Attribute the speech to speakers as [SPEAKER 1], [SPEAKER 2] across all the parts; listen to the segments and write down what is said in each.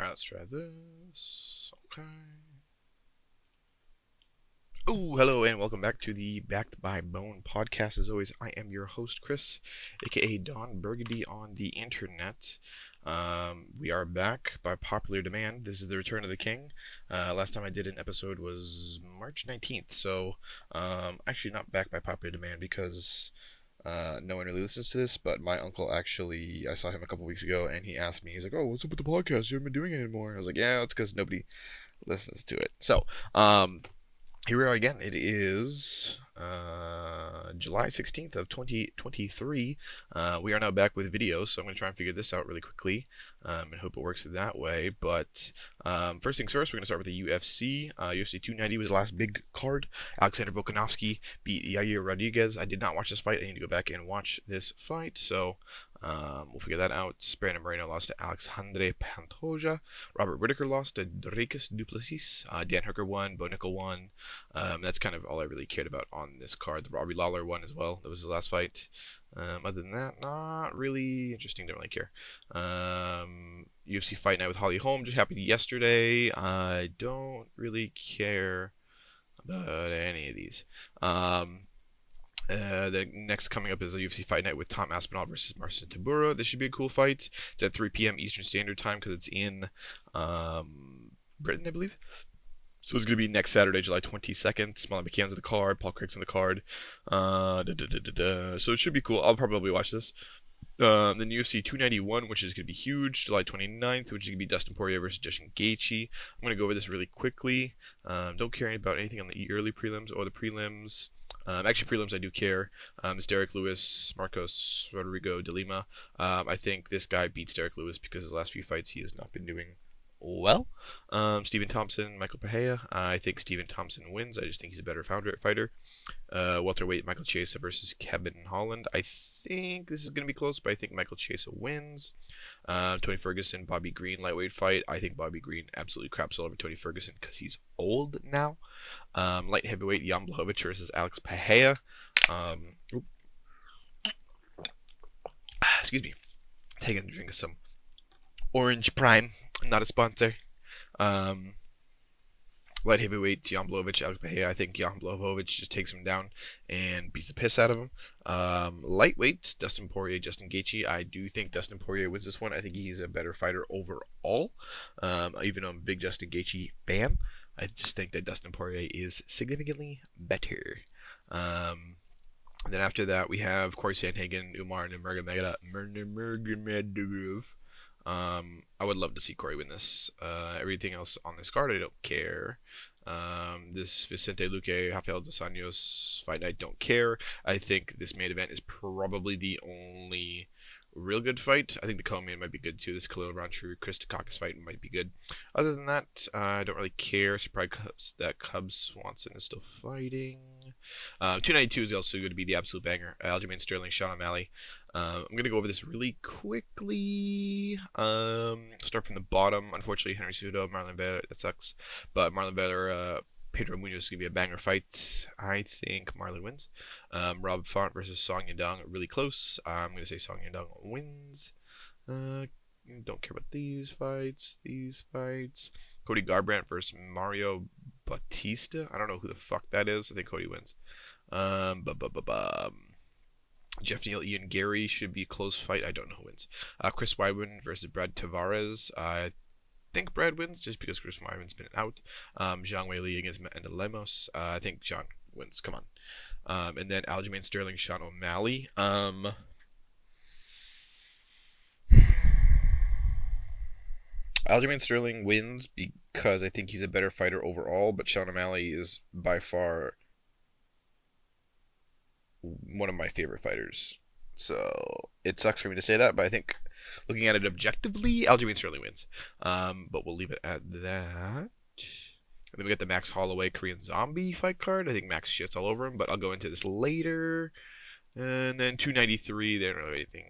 [SPEAKER 1] Alright, let's try this. Okay. Oh, hello, and welcome back to the Backed by Bone podcast. As always, I am your host, Chris, aka Don Burgundy on the internet. We are back by popular demand. This is the Return of the King. Last time I did an episode was March 19th, so actually not back by popular demand because no one really listens to this, but my uncle actually, I saw him a couple weeks ago, and he asked me, he's like, "Oh, what's up with the podcast? You haven't been doing it anymore." I was like, "Yeah, it's because nobody listens to it." So, here we are again. It is July 16th of 2023. We are now back with videos, so I'm going to try and figure this out really quickly and hope it works that way. But first things first, we're going to start with the UFC. UFC 290 was the last big card. Alexander Volkanovski beat Yair Rodriguez. I did not watch this fight. I need to go back and watch this fight, so we'll figure that out. Brandon Moreno lost to Alexandre Pantoja. Robert Whittaker lost to Dricus du Plessis. Dan Hooker won. Bo Nickel won. That's kind of all I really cared about on this card. The Robbie Lawler one as well. That was his last fight. Other than that, not really interesting. Don't really care. UFC Fight Night with Holly Holm just happened yesterday. I don't really care about any of these. The next coming up is a UFC Fight Night with Tom Aspinall versus Marcin Tybura. This should be a cool fight. It's at 3 p.m. Eastern Standard Time because it's in Britain, I believe. So it's going to be next Saturday, July 22nd. Smiley McCann's on the card. Paul Craig's on the card. So it should be cool. I'll probably watch this. Then UFC 291, which is going to be huge, July 29th, which is going to be Dustin Poirier versus Justin Gaethje. I'm going to go over this really quickly. Don't care about anything on the early prelims or the prelims. Actually, prelims I do care. It's Derek Lewis, Marcos Rodrigo de Lima. I think this guy beats Derek Lewis because his last few fights he has not been doing well. Stephen Thompson, Michael Pereira. I think Stephen Thompson wins. I just think he's a better fighter. Welterweight Michael Chiesa versus Kevin Holland. I think this is going to be close, but I think Michael Chiesa wins. Tony Ferguson, Bobby Green, lightweight fight. I think Bobby Green absolutely craps all over Tony Ferguson because he's old now. Light heavyweight Jan Blachowicz versus Alex Pereira. Excuse me. Taking a drink of some Orange Prime. Not a sponsor. Light heavyweight Jan Blachowicz, Alex Pereira. I think Jan Blachowicz just takes him down and beats the piss out of him. Lightweight Dustin Poirier, Justin Gaethje. I do think Dustin Poirier wins this one. I think he's a better fighter overall. Even though I'm a big Justin Gaethje fan, I just think that Dustin Poirier is significantly better. Then after that, we have Corey Sandhagen, Umar Nurmagomedov. I would love to see Corey win this. Everything else on this card, I don't care. This Vicente Luque, Rafael dos Anjos fight, I don't care. I think this main event is probably the only real good fight. I think the co-main might be good too. This Khalil Rountree, Chris Dukakis fight might be good. Other than that, I don't really care. Surprised that Cub Swanson is still fighting. 292 is also going to be the absolute banger. Aljamain Sterling, Sean O'Malley. I'm going to go over this really quickly. Start from the bottom. Unfortunately, Henry Cejudo, Marlon Vera, that sucks. But Marlon Vera, Pedro Munoz is going to be a banger fight. I think Marlon wins. Rob Font versus Song Yadong, really close. I'm going to say Song Yadong wins. Don't care about these fights. Cody Garbrandt versus Mario Bautista. I don't know who the fuck that is. I think Cody wins. Jeff Neal, Ian Gary should be a close fight. I don't know who wins. Chris Weidman versus Brad Tavares. I think Brad wins just because Chris Weidman's been out. Zhang Weili against Amanda Lemos. I think Zhang wins. Come on. And then Aljamain Sterling, Sean O'Malley. Aljamain Sterling wins because I think he's a better fighter overall, but Sean O'Malley is by far one of my favorite fighters. So it sucks for me to say that, but I think looking at it objectively, Aljamain Sterling wins. But we'll leave it at that. And then we got the Max Holloway Korean Zombie fight card. I think Max shits all over him, but I'll go into this later. And then 293, they don't have anything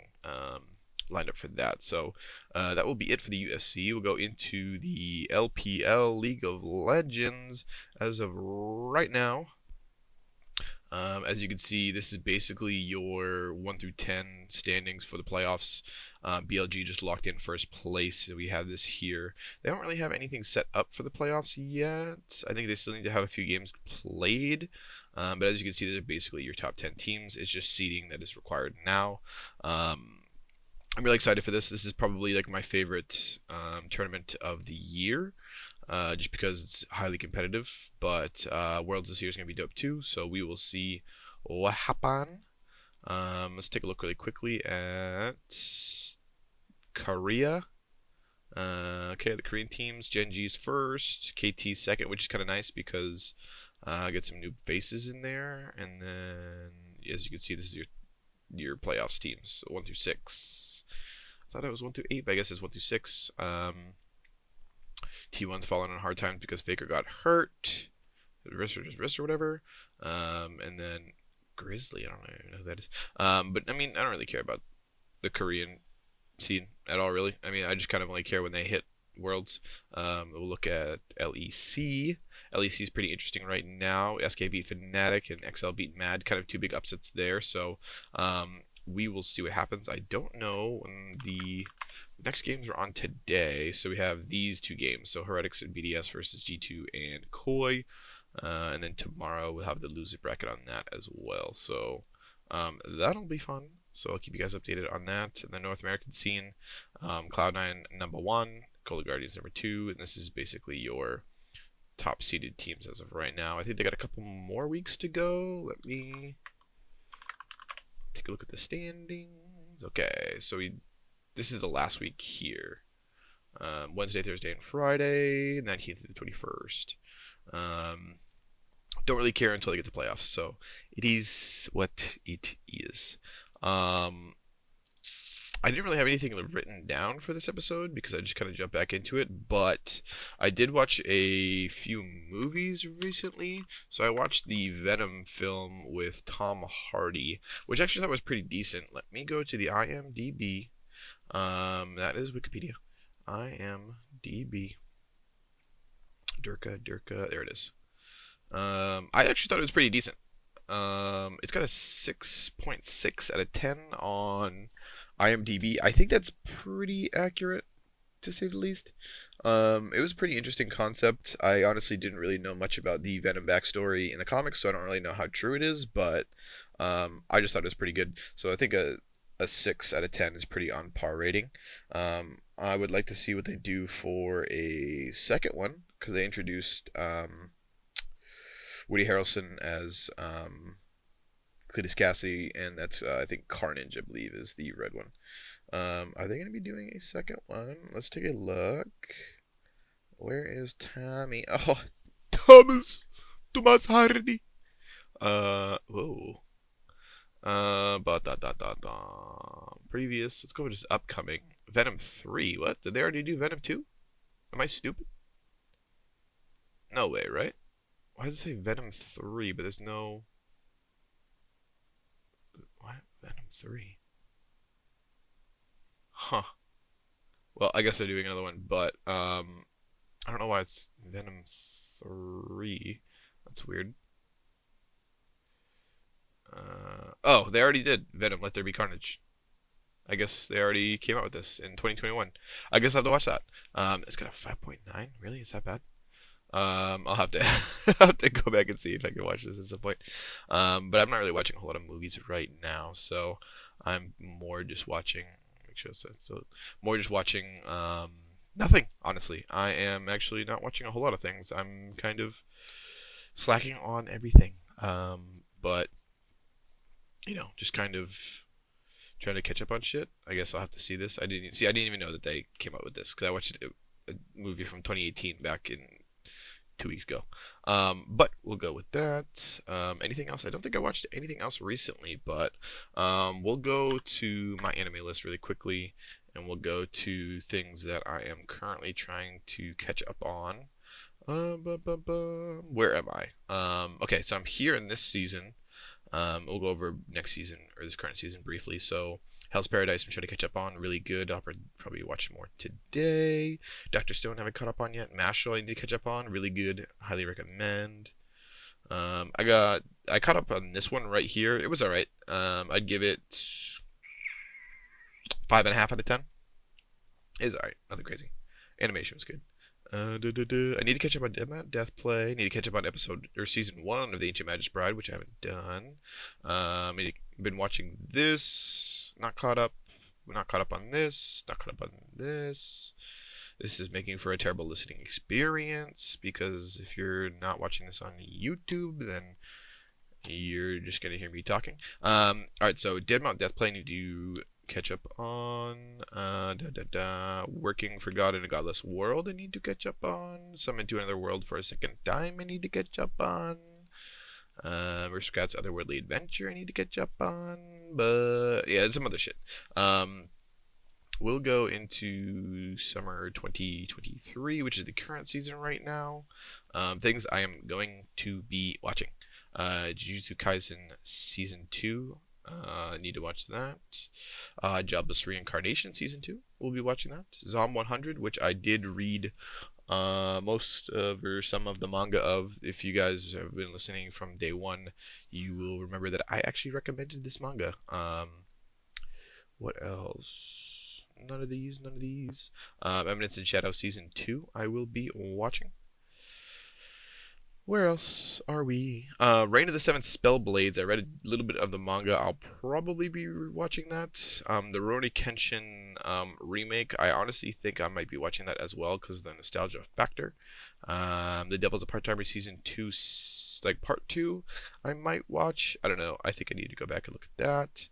[SPEAKER 1] lined up for that. So that will be it for the UFC. We'll go into the LPL League of Legends as of right now. As you can see, this is basically your 1 through 10 standings for the playoffs. BLG just locked in first place, so we have this here. They don't really have anything set up for the playoffs yet. I think they still need to have a few games played. But as you can see, these are basically your top 10 teams. It's just seeding that is required now. I'm really excited for this. This is probably like my favorite tournament of the year, just because it's highly competitive. But Worlds this year is going to be dope too, so we will see what happen. Let's take a look really quickly at Korea. Okay, the Korean teams, Genji's first, KT second, which is kind of nice because I get some new faces in there. And then, as you can see, this is your playoffs teams, so 1 through 6. I thought it was 1 through 8, but I guess it's 1 through 6. T1's fallen on hard times because Faker got hurt, wrist or whatever. And then Grizzly, I don't even know who that is. But I mean, I don't really care about the Korean scene at all, really. I mean, I just kind of only care when they hit Worlds. We'll look at LEC. LEC is pretty interesting right now. SK beat Fnatic and XL beat Mad. Kind of two big upsets there. So we will see what happens. I don't know when the next games are on today. So we have these two games. So Heretics and BDS versus G2 and Koi. And then tomorrow we'll have the loser bracket on that as well. So that'll be fun. So I'll keep you guys updated on that. And the North American scene, Cloud9 number 1, Golden Guardians number 2, and this is basically your top seeded teams as of right now. I think they got a couple more weeks to go. Let me take a look at the standings. Okay, so this is the last week here. Wednesday, Thursday, and Friday, 19th to the 21st. Don't really care until they get to playoffs, so it is what it is. I didn't really have anything written down for this episode because I just kind of jumped back into it, but I did watch a few movies recently. So I watched the Venom film with Tom Hardy, which I actually thought was pretty decent. Let me go to the IMDb. That is Wikipedia. IMDb. Durka, there it is. I actually thought it was pretty decent. It's got a 6.6 out of 10 on IMDb. I think that's pretty accurate, to say the least. It was a pretty interesting concept. I honestly didn't really know much about the Venom backstory in the comics, so I don't really know how true it is, but I just thought it was pretty good. So I think a 6 out of 10 is pretty on par rating. I would like to see what they do for a second one, because they introduced Woody Harrelson as Cletus Cassidy, and that's I think Carnage, I believe, is the red one. Are they going to be doing a second one? Let's take a look. Where is Tommy? Oh, Thomas Hardy. Whoa. Previous. Let's go with this upcoming Venom 3. What? Did they already do Venom 2? Am I stupid? No way, right? Why does it say Venom 3, but there's no... What? Venom 3? Huh. Well, I guess they're doing another one, but I don't know why it's Venom 3. That's weird. Oh, they already did Venom Let There Be Carnage. I guess they already came out with this in 2021. I guess I'll have to watch that. It's got a 5.9. Really? Is that bad? I'll have to have to go back and see if I can watch this at some point. But I'm not really watching a whole lot of movies right now, so I'm more just watching. Make sure so more just watching nothing. Honestly, I am actually not watching a whole lot of things. I'm kind of slacking on everything. But just kind of trying to catch up on shit. I guess I'll have to see this. I didn't even know that they came out with this because I watched a movie from 2018 back in 2 weeks ago. But we'll go with that. Anything else? I don't think I watched anything else recently, but we'll go to my anime list really quickly, and we'll go to things that I am currently trying to catch up on. Where am I? Okay, so I'm here in this season. We'll go over next season or this current season briefly. So Hell's Paradise I'm trying to catch up on. Really good. I'll probably watch more today. Dr. Stone haven't caught up on yet. Mashal I need to catch up on. Really good. Highly recommend. I got I caught up on this one right here. It was all right. I'd give it 5.5 out of 10. It's all right. Nothing crazy. Animation was good. I need to catch up on Death Play. I need to catch up on episode or season 1 of The Ancient Magus Bride, which I haven't done. I've been watching this. Not caught up. Not caught up on this. Not caught up on this. This is making for a terrible listening experience because if you're not watching this on YouTube, then you're just gonna hear me talking. Alright, so Dead Mount Death Play, I need to catch up on. Working for God in a Godless World, I need to catch up on. Summon to Another World for a Second Time, I need to catch up on. Aristocrats Otherworldly Adventure, I need to catch up on. But yeah, some other shit. We'll go into summer 2023, which is the current season right now. Things I am going to be watching. Jujutsu Kaisen Season 2. I need to watch that. Jobless Reincarnation Season 2. We'll be watching that. Zom 100, which I did read most of or some of the manga of. If you guys have been listening from day one, you will remember that I actually recommended this manga. What else? None of these. Eminence in Shadow Season 2 I will be watching. Where else are we? Reign of the Seven Spellblades. I read a little bit of the manga. I'll probably be watching that. The Rurouni Kenshin remake. I honestly think I might be watching that as well because of the nostalgia factor. The Devil's a Part-Timer Season 2, like Part 2, I might watch. I don't know. I think I need to go back and look at that.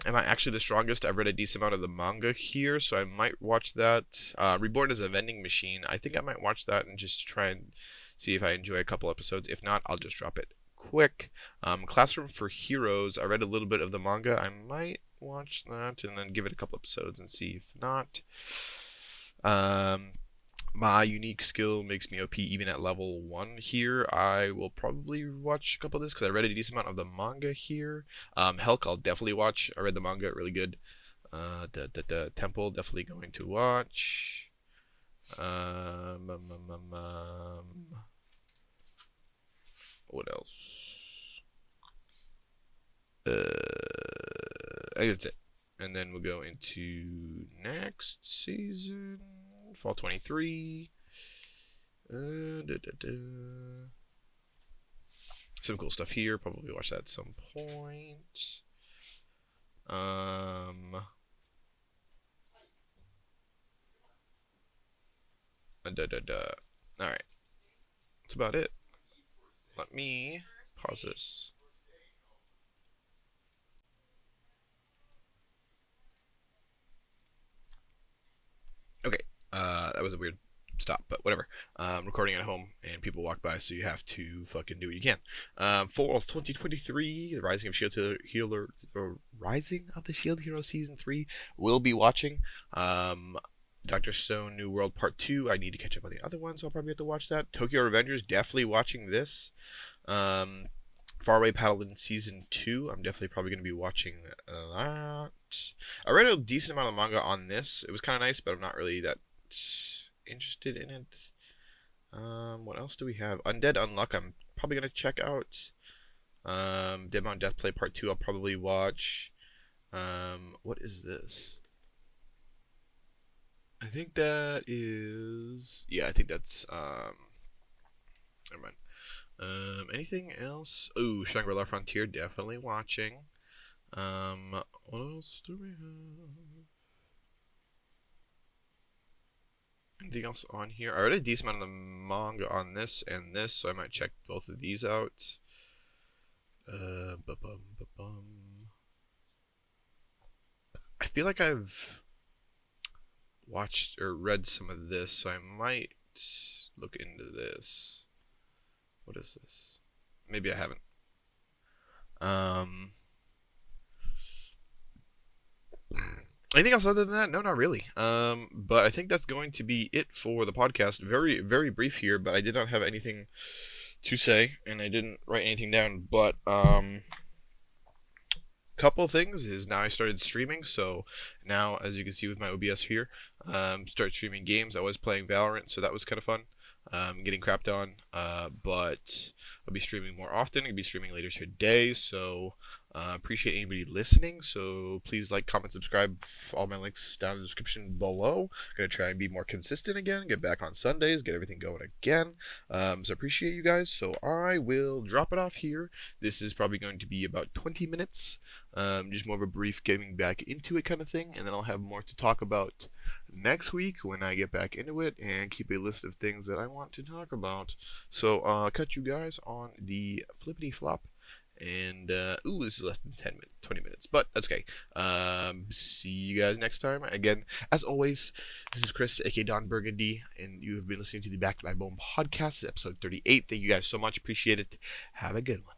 [SPEAKER 1] Am I actually the strongest? I've read a decent amount of the manga here, so I might watch that. Reborn as a Vending Machine. I think I might watch that and just try and see if I enjoy a couple episodes. If not, I'll just drop it quick. Classroom for Heroes. I read a little bit of the manga. I might watch that and then give it a couple episodes and see if not. My unique skill makes me OP even at level 1 here. I will probably watch a couple of this because I read a decent amount of the manga here. Helk I'll definitely watch. I read the manga, really good. The Temple, definitely going to watch. What else? I think that's it. And then we'll go into next season. Fall 23. Some cool stuff here. Probably watch that at some point. Alright. That's about it. Let me pause this. Okay. That was a weird stop, but whatever. Recording at home and people walk by, so you have to fucking do what you can. Fall 2023, the Rising of the Shield Hero Season 3 will be watching. Dr. Stone New World Part 2, I need to catch up on the other ones, so I'll probably have to watch that. Tokyo Revengers, definitely watching this. Faraway Paladin Season 2, I'm definitely probably going to be watching that. I read a decent amount of manga on this. It was kind of nice, but I'm not really that interested in it. What else do we have? Undead Unluck, I'm probably going to check out. Dead Mount Death Play Part 2, I'll probably watch. What is this? I think that is... Yeah, I think that's... Never mind. Anything else? Ooh, Shangri-La Frontier, definitely watching. What else do we have? Anything else on here? I read a decent amount of the manga on this and this, so I might check both of these out. I feel like I've watched or read some of this, so I might look into this. What is this? Maybe I haven't. Anything else other than that? No, not really. But I think that's going to be it for the podcast. Very, very brief here, but I did not have anything to say, and I didn't write anything down. But couple of things is now I started streaming, so now as you can see with my OBS here, start streaming games. I was playing Valorant, so that was kind of fun. getting crapped on, but I'll be streaming more often. I'll be streaming later today, so appreciate anybody listening. So please like, comment, subscribe. All my links down in the description below. I'm gonna try and be more consistent again. Get back on Sundays. Get everything going again. So appreciate you guys. So I will drop it off here. This is probably going to be about 20 minutes. Just more of a brief getting back into it kind of thing, and then I'll have more to talk about next week when I get back into it and keep a list of things that I want to talk about. So I'll catch you guys on the flippity flop. And ooh, this is less than 10 minutes, 20 minutes, but that's okay. See you guys next time. Again, as always, this is Chris, aka Don Burgundy, and you have been listening to the Back to My Bone podcast, episode 38. Thank you guys so much. Appreciate it. Have a good one.